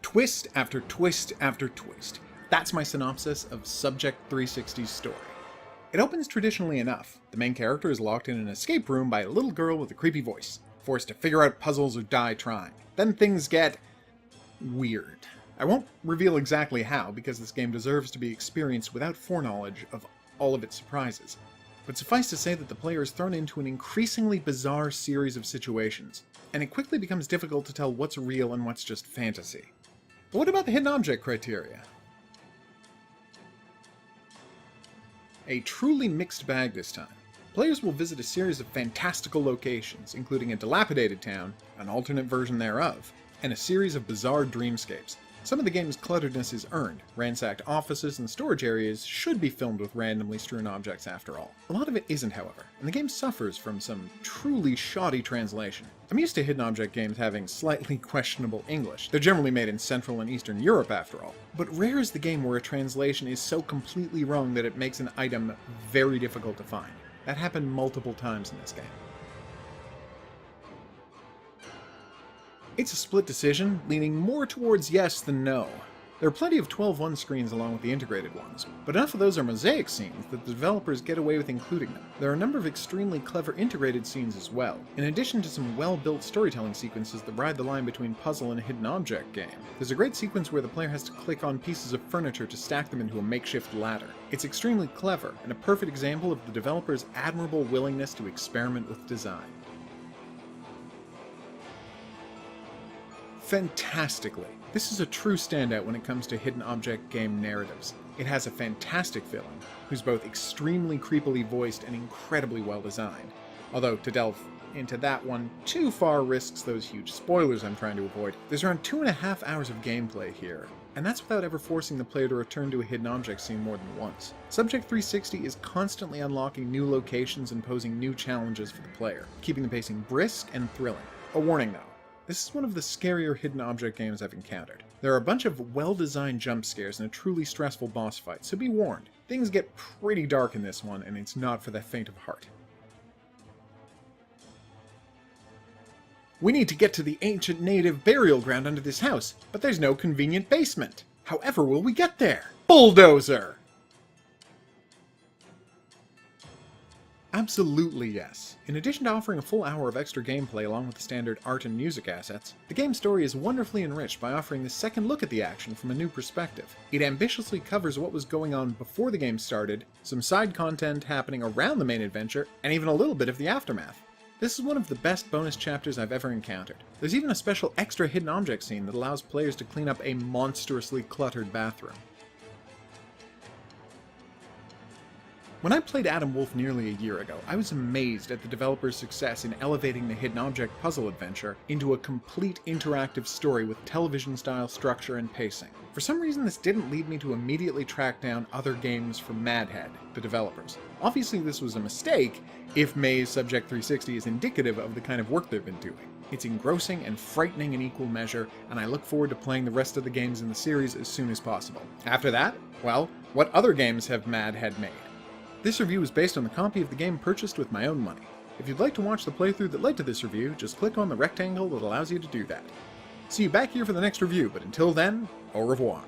Twist after twist after twist. That's my synopsis of Subject 360's story. It opens traditionally enough. The main character is locked in an escape room by a little girl with a creepy voice, forced to figure out puzzles or die trying. Then things get weird. I won't reveal exactly how, because this game deserves to be experienced without foreknowledge of all of its surprises. But suffice to say that the player is thrown into an increasingly bizarre series of situations, and it quickly becomes difficult to tell what's real and what's just fantasy. But what about the hidden object criteria? A truly mixed bag this time. Players will visit a series of fantastical locations, including a dilapidated town, an alternate version thereof, and a series of bizarre dreamscapes. Some of the game's clutteredness is earned. Ransacked offices and storage areas should be filmed with randomly strewn objects after all. A lot of it isn't, however, and the game suffers from some truly shoddy translation. I'm used to hidden object games having slightly questionable English. They're generally made in Central and Eastern Europe after all. But rare is the game where a translation is so completely wrong that it makes an item very difficult to find. That happened multiple times in this game. It's a split decision, leaning more towards yes than no. There are plenty of 12:1 screens along with the integrated ones, but enough of those are mosaic scenes that the developers get away with including them. There are a number of extremely clever integrated scenes as well, in addition to some well-built storytelling sequences that ride the line between puzzle and a hidden object game. There's a great sequence where the player has to click on pieces of furniture to stack them into a makeshift ladder. It's extremely clever, and a perfect example of the developers' admirable willingness to experiment with design. Fantastically. This is a true standout when it comes to hidden object game narratives. It has a fantastic villain, who's both extremely creepily voiced and incredibly well designed. Although, to delve into that one too far risks those huge spoilers I'm trying to avoid. There's around 2.5 hours of gameplay here, and that's without ever forcing the player to return to a hidden object scene more than once. Subject 360 is constantly unlocking new locations and posing new challenges for the player, keeping the pacing brisk and thrilling. A warning though. This is one of the scarier hidden object games I've encountered. There are a bunch of well-designed jump scares and a truly stressful boss fight, so be warned. Things get pretty dark in this one, and it's not for the faint of heart. We need to get to the ancient native burial ground under this house, but there's no convenient basement. However will we get there? Bulldozer! Absolutely yes. In addition to offering a full hour of extra gameplay along with the standard art and music assets, the game's story is wonderfully enriched by offering the second look at the action from a new perspective. It ambitiously covers what was going on before the game started, some side content happening around the main adventure, and even a little bit of the aftermath. This is one of the best bonus chapters I've ever encountered. There's even a special extra hidden object scene that allows players to clean up a monstrously cluttered bathroom. When I played Adam Wolfe nearly a year ago, I was amazed at the developer's success in elevating the hidden object puzzle adventure into a complete interactive story with television-style structure and pacing. For some reason, this didn't lead me to immediately track down other games from Madhead, the developers. Obviously, this was a mistake, if May's Subject 360 is indicative of the kind of work they've been doing. It's engrossing and frightening in equal measure, and I look forward to playing the rest of the games in the series as soon as possible. After that, well, what other games have Madhead made? This review is based on the copy of the game purchased with my own money. If you'd like to watch the playthrough that led to this review, just click on the rectangle that allows you to do that. See you back here for the next review, but until then, au revoir.